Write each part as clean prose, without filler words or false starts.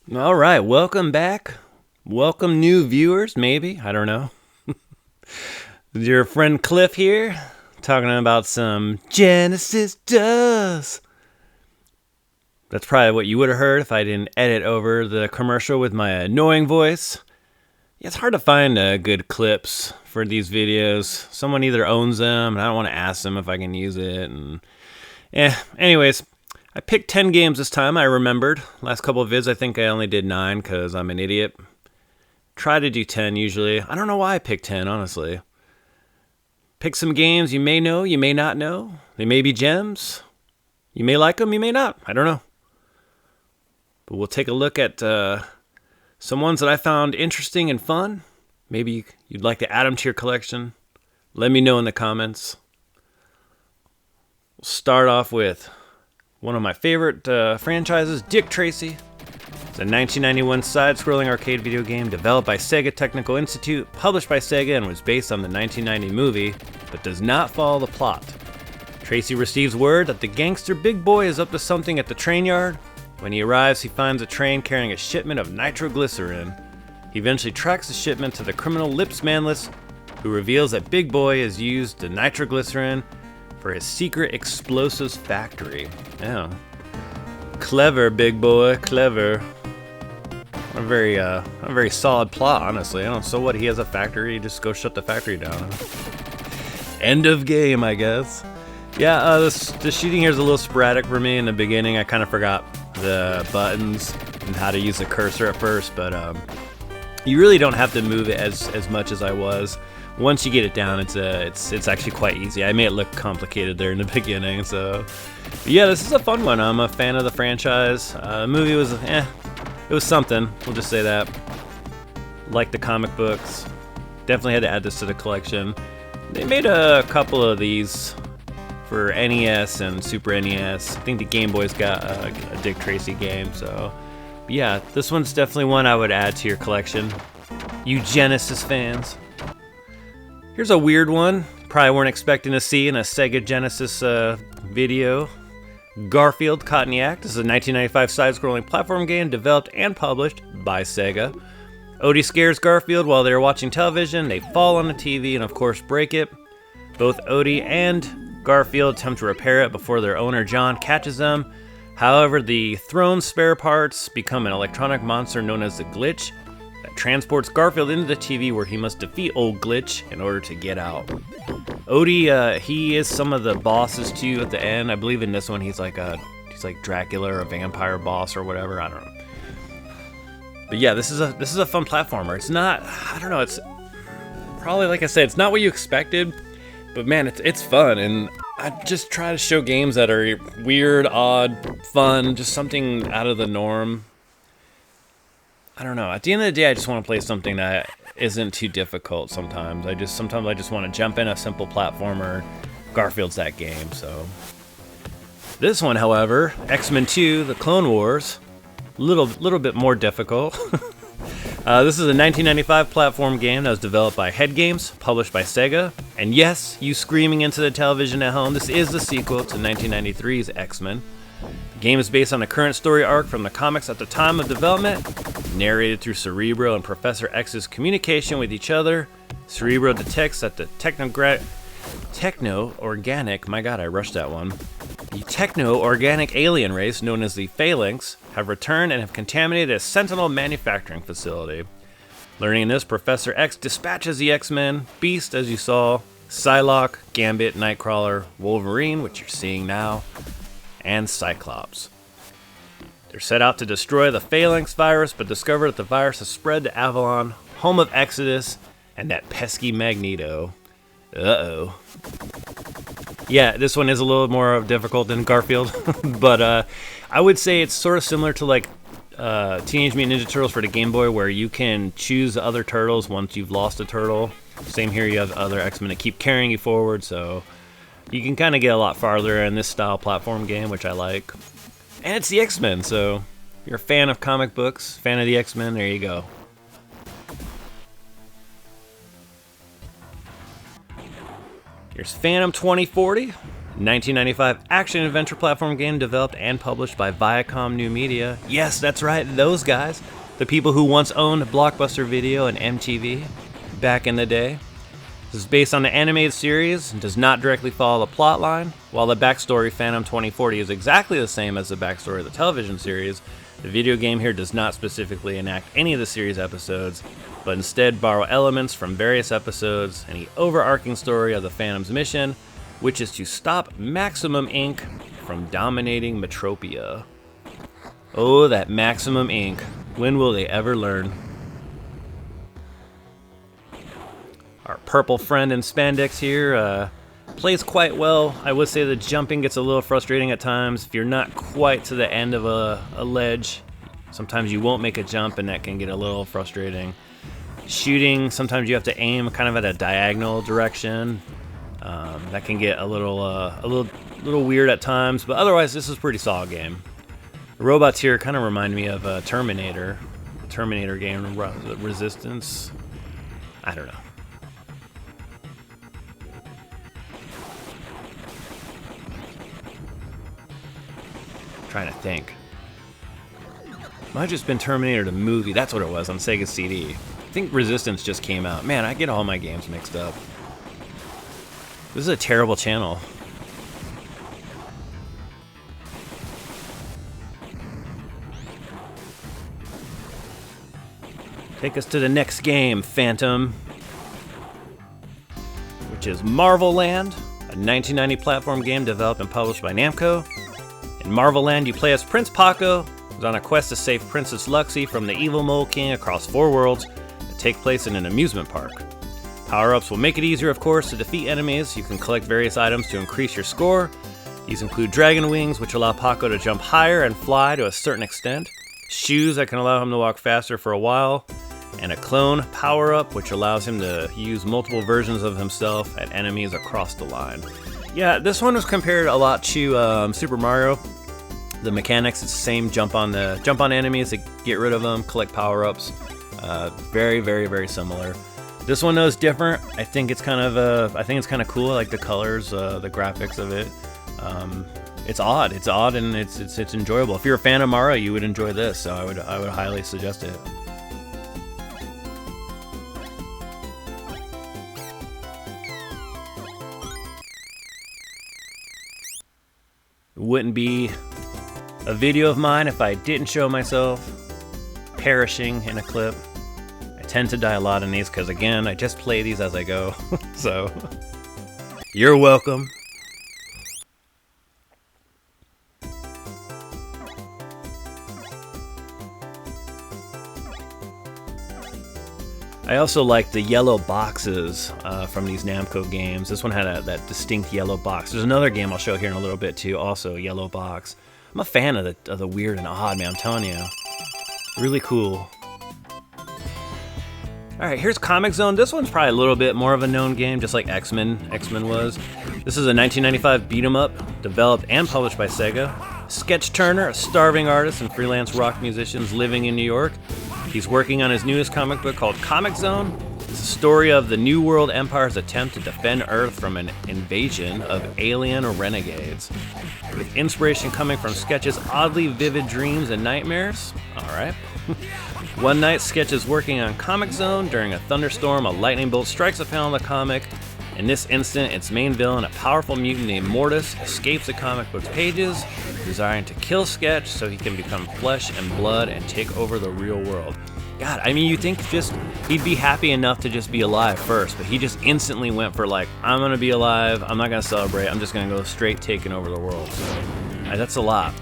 All right, welcome back. Welcome new viewers, maybe. I don't know. Your friend Cliff here, talking about some Genesis does. That's probably what you would have heard if I didn't edit over the commercial with my annoying voice. Yeah, it's hard to find good clips for these videos. Someone either owns them, and I don't want to ask them if I can use it. Anyways, I picked 10 games this time, I remembered. Last couple of vids, I think I only did 9 because I'm an idiot. Try to do 10 usually. I don't know why I picked 10, honestly. Pick some games you may know, you may not know. They may be gems. You may like them, you may not. I don't know. But we'll take a look at some ones that I found interesting and fun. Maybe you'd like to add them to your collection. Let me know in the comments. We'll start off with one of my favorite franchises, Dick Tracy. It's a 1991 side-scrolling arcade video game developed by Sega Technical Institute, published by Sega, and was based on the 1990 movie, but does not follow the plot. Tracy receives word that the gangster Big Boy is up to something at the train yard. When he arrives, he finds a train carrying a shipment of nitroglycerin. He eventually tracks the shipment to the criminal Lips Manless, who reveals that Big Boy has used the nitroglycerin for his secret explosives factory. Yeah. Clever, Big Boy, clever. A very solid plot, honestly. So what? He has a factory. Just go shut the factory down. End of game, I guess. Yeah. The shooting here is a little sporadic for me in the beginning. I kind of forgot the buttons and how to use the cursor at first, but you really don't have to move it as much as I was. Once you get it down, it's actually quite easy. I made it look complicated there in the beginning, so. But yeah, this is a fun one. I'm a fan of the franchise. The movie was, it was something. We'll just say that. Like the comic books. Definitely had to add this to the collection. They made a couple of these for NES and Super NES. I think the Game Boy's got a Dick Tracy game, so. But yeah, this one's definitely one I would add to your collection. You Genesis fans. Here's a weird one. Probably weren't expecting to see in a Sega Genesis video. Garfield Cotton-Yak. This is a 1995 side-scrolling platform game developed and published by Sega. Odie scares Garfield while they're watching television. They fall on the TV and of course break it. Both Odie and Garfield attempt to repair it before their owner John catches them. However, the thrown spare parts become an electronic monster known as the Glitch that transports Garfield into the TV where he must defeat Old Glitch in order to get out. Odie, he is some of the bosses too at the end. I believe in this one he's like Dracula or a vampire boss or whatever. I don't know. But yeah, this is a fun platformer. It's not, I don't know, it's probably, like I said, it's not what you expected, but man, it's fun, and I just try to show games that are weird, odd, fun, just something out of the norm. I don't know. At the end of the day, I just want to play something that isn't too difficult sometimes. Sometimes I just want to jump in a simple platformer. Garfield's that game, so. This one, however, X-Men 2, The Clone Wars, little bit more difficult. This is a 1995 platform game that was developed by Head Games, published by Sega. And yes, you screaming into the television at home, this is the sequel to 1993's X-Men. The game is based on a current story arc from the comics at the time of development, narrated through Cerebro and Professor X's communication with each other. Cerebro detects that the techno-organic, my god, I rushed that one. The techno-organic alien race, known as the Phalanx, have returned and have contaminated a Sentinel manufacturing facility. Learning this, Professor X dispatches the X-Men, Beast, as you saw, Psylocke, Gambit, Nightcrawler, Wolverine, which you're seeing now, and Cyclops. They're set out to destroy the Phalanx virus, but discover that the virus has spread to Avalon, home of Exodus, and that pesky Magneto. Uh-oh. Yeah, this one is a little more difficult than Garfield, but I would say it's sort of similar to like Teenage Mutant Ninja Turtles for the Game Boy, where you can choose other turtles once you've lost a turtle. Same here, you have other X-Men that keep carrying you forward, so you can kind of get a lot farther in this style platform game, which I like. And it's the X-Men, so if you're a fan of comic books, fan of the X-Men, there you go. Here's Phantom 2040. 1995 action-adventure platform game developed and published by Viacom New Media. Yes, that's right, those guys. The people who once owned Blockbuster Video and MTV back in the day. This is based on the animated series and does not directly follow the plotline. While the backstory Phantom 2040 is exactly the same as the backstory of the television series, the video game here does not specifically enact any of the series episodes, but instead borrow elements from various episodes and the overarching story of the Phantom's mission, which is to stop Maximum Inc. from dominating Metropia. Oh, that Maximum Inc. When will they ever learn? Our purple friend in spandex here plays quite well. I would say the jumping gets a little frustrating at times. If you're not quite to the end of a ledge, sometimes you won't make a jump and that can get a little frustrating. Shooting, sometimes you have to aim kind of at a diagonal direction. That can get a little weird at times, but otherwise this is a pretty solid game. The robots here kind of remind me of Terminator. The Terminator game, Resistance. I don't know. Trying to think. Might have just been Terminator the movie. That's what it was on Sega CD. I think Resistance just came out. Man, I get all my games mixed up. This is a terrible channel. Take us to the next game, Phantom, which is Marvel Land, a 1990 platform game developed and published by Namco. In Marvel Land, you play as Prince Paco, who's on a quest to save Princess Luxie from the evil Mole King across 4 worlds that take place in an amusement park. Power-ups will make it easier, of course, to defeat enemies. You can collect various items to increase your score. These include dragon wings, which allow Paco to jump higher and fly to a certain extent, shoes that can allow him to walk faster for a while, and a clone power-up, which allows him to use multiple versions of himself at enemies across the line. Yeah, this one was compared a lot to Super Mario. The mechanics, it's the same. Jump on enemies to get rid of them, collect power-ups. Very, very, very similar. This one though is different. I think it's kind of cool. I like the colors, the graphics of it. It's odd. It's odd and it's enjoyable. If you're a fan of Mario, you would enjoy this. So I would highly suggest it. It wouldn't be a video of mine if I didn't show myself perishing in a clip. I tend to die a lot in these because, again, I just play these as I go. So, you're welcome. I also like the yellow boxes from these Namco games. This one had that distinct yellow box. There's another game I'll show here in a little bit too, also a yellow box. I'm a fan of the weird and odd, man, I'm telling you. Really cool. Alright, here's Comix Zone. This one's probably a little bit more of a known game, just like X-Men was. This is a 1995 beat-em-up, developed and published by Sega. Sketch Turner, a starving artist and freelance rock musician living in New York. He's working on his newest comic book called Comix Zone. It's a story of the New World Empire's attempt to defend Earth from an invasion of alien renegades. With inspiration coming from Sketch's oddly vivid dreams and nightmares. Alright. One night, Sketch is working on Comix Zone. During a thunderstorm, a lightning bolt strikes a panel of the comic. In this instant, its main villain, a powerful mutant named Mortis, escapes the comic book's pages, desiring to kill Sketch so he can become flesh and blood and take over the real world. God, I mean, you think just he'd be happy enough to just be alive first, but he just instantly went for like, I'm gonna be alive, I'm not gonna celebrate, I'm just gonna go straight taking over the world. So, that's a lot.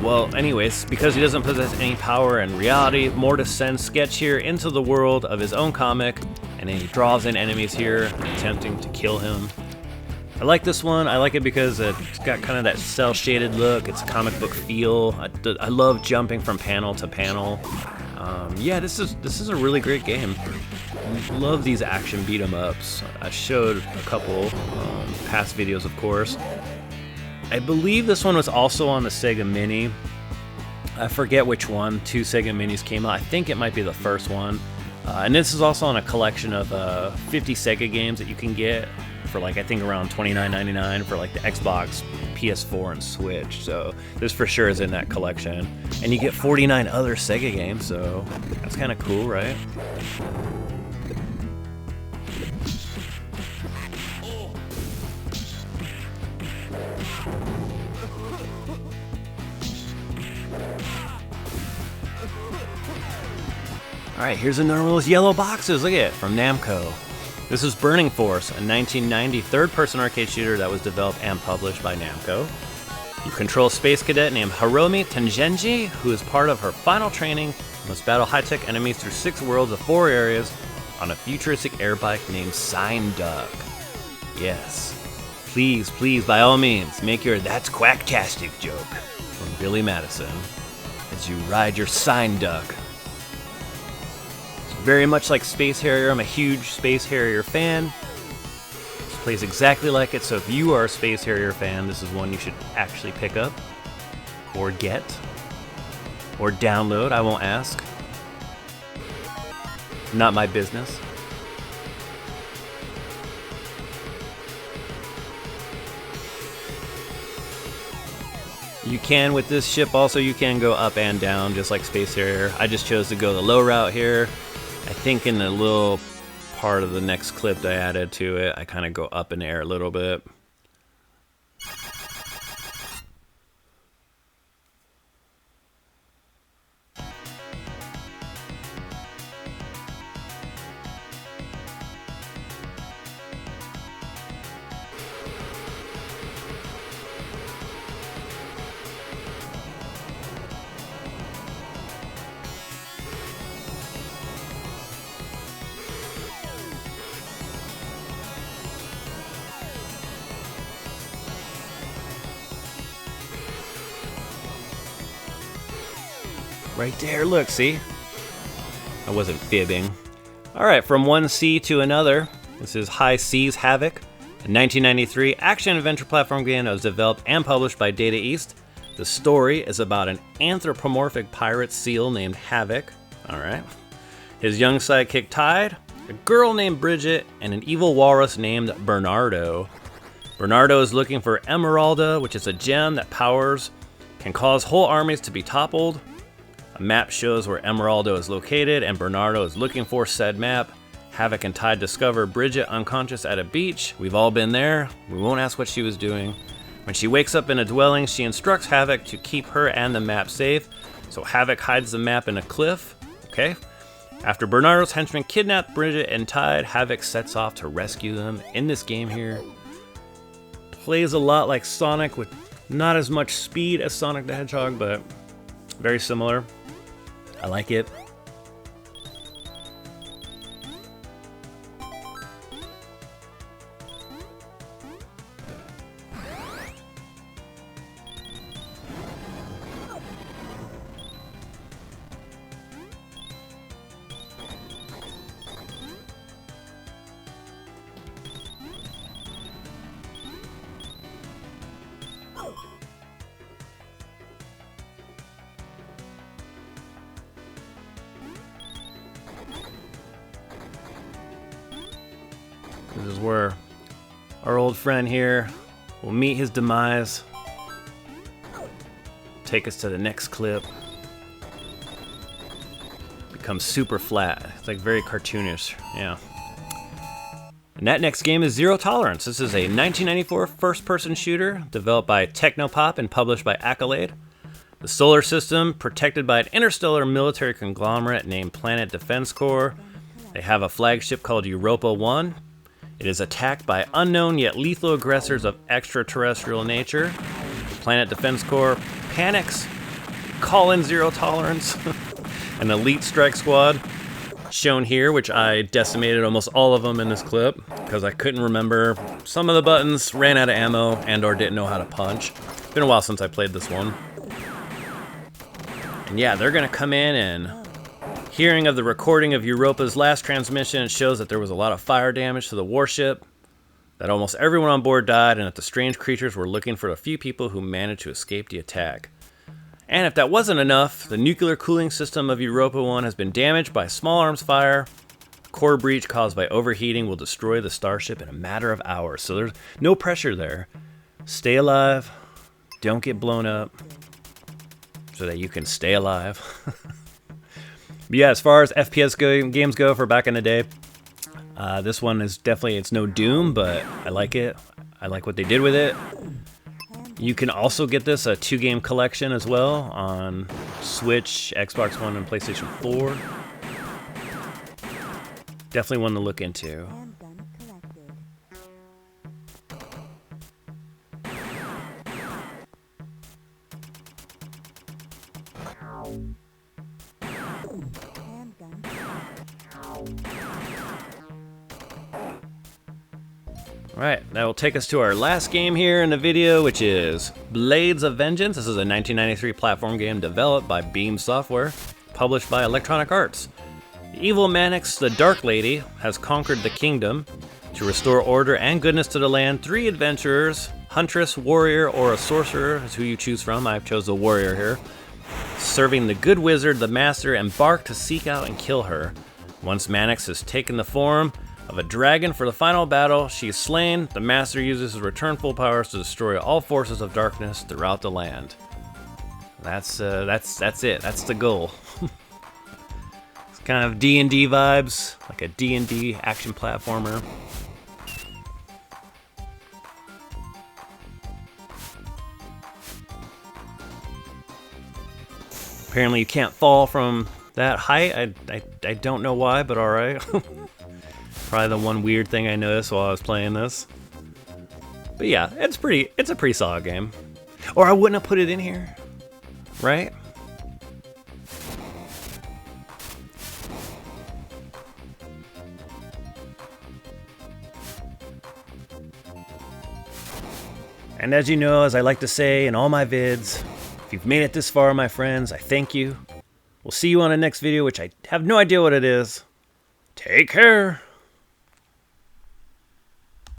Well, anyways, because he doesn't possess any power in reality, Mortis sends Sketch here into the world of his own comic, and then he draws in enemies here, attempting to kill him. I like this one. I like it because it's got kind of that cel-shaded look. It's a comic book feel. I love jumping from panel to panel. Yeah, this is a really great game. I love these action beat-em-ups. I showed a couple past videos, of course. I believe this one was also on the Sega Mini. I forget which one. 2 Sega Minis came out. I think it might be the first one. And this is also on a collection of 50 Sega games that you can get for like I think around $29.99 for like the Xbox, PS4, and Switch. So this for sure is in that collection. And you get 49 other Sega games, so that's kind of cool, right? Alright, here's another one of those yellow boxes. Look at it, from Namco. This is Burning Force, a 1990 third-person arcade shooter that was developed and published by Namco. You control a space cadet named Hiromi Tengenji, who is part of her final training and must battle high-tech enemies through 6 worlds of 4 areas on a futuristic air bike named Sign Duck. Yes. Please, please, by all means, make your "That's Quacktastic" joke from Billy Madison as you ride your Sign Duck. Very much like Space Harrier. I'm a huge Space Harrier fan. This plays exactly like it, so if you are a Space Harrier fan, this is one you should actually pick up, or get, or download. I won't ask. Not my business. You can, with this ship also, you can go up and down, just like Space Harrier. I just chose to go the low route here. I think in the little part of the next clip that I added to it, I kind of go up in the air a little bit. Right there, look, see? I wasn't fibbing. Alright, from one sea to another. This is High Seas Havoc, a 1993 action-adventure platform game that was developed and published by Data East. The story is about an anthropomorphic pirate seal named Havoc. Alright. His young sidekick Tide, a girl named Bridget, and an evil walrus named Bernardo. Bernardo is looking for Emeralda, which is a gem that can cause whole armies to be toppled. A map shows where Emeraldo is located, and Bernardo is looking for said map. Havoc and Tide discover Bridget unconscious at a beach. We've all been there. We won't ask what she was doing. When she wakes up in a dwelling, she instructs Havoc to keep her and the map safe. So Havoc hides the map in a cliff. Okay. After Bernardo's henchmen kidnap Bridget and Tide, Havoc sets off to rescue them. In this game here, plays a lot like Sonic with not as much speed as Sonic the Hedgehog, but very similar. I like it. This is where our old friend here will meet his demise. Take us to the next clip. Becomes super flat. It's like very cartoonish. Yeah. And that next game is Zero Tolerance. This is a 1994 first-person shooter developed by Technopop and published by Accolade. The solar system, protected by an interstellar military conglomerate named Planet Defense Corps. They have a flagship called Europa 1. It is attacked by unknown yet lethal aggressors of extraterrestrial nature. The Planet Defense Corps panics, call in Zero Tolerance, an elite strike squad, shown here, which I decimated almost all of them in this clip, because I couldn't remember some of the buttons, ran out of ammo, and or didn't know how to punch. It's been a while since I played this one. And yeah, they're gonna come in, and hearing of the recording of Europa's last transmission, it shows that there was a lot of fire damage to the warship, that almost everyone on board died, and that the strange creatures were looking for a few people who managed to escape the attack. And if that wasn't enough, the nuclear cooling system of Europa 1 has been damaged by small arms fire. core breach caused by overheating will destroy the starship in a matter of hours. So there's no pressure there. Stay alive. Don't get blown up. So that you can stay alive. But yeah, as far as FPS games go for back in the day, this one is definitely, it's no Doom, but I like it. I like what they did with it. You can also get this a 2-game collection as well on Switch, Xbox One, and PlayStation 4. Definitely one to look into. Alright, that will take us to our last game here in the video, which is Blades of Vengeance. This is a 1993 platform game developed by Beam Software, published by Electronic Arts. The evil Mannix, the Dark Lady, has conquered the kingdom. To restore order and goodness to the land, 3 adventurers, huntress, warrior, or a sorcerer is who you choose from. I've chose the warrior here. Serving the good wizard, the master, embark to seek out and kill her. Once Mannix has taken the form of a dragon for the final battle, she is slain. The master uses his return full powers to destroy all forces of darkness throughout the land. That's it. That's the goal. It's kind of D&D vibes, like a D&D action platformer. Apparently you can't fall from that height. I don't know why, but alright. Probably the one weird thing I noticed while I was playing this. But yeah, it's a pretty solid game. Or I wouldn't have put it in here, right? And as you know, as I like to say in all my vids, if you've made it this far, my friends, I thank you. We'll see you on the next video, which I have no idea what it is. Take care.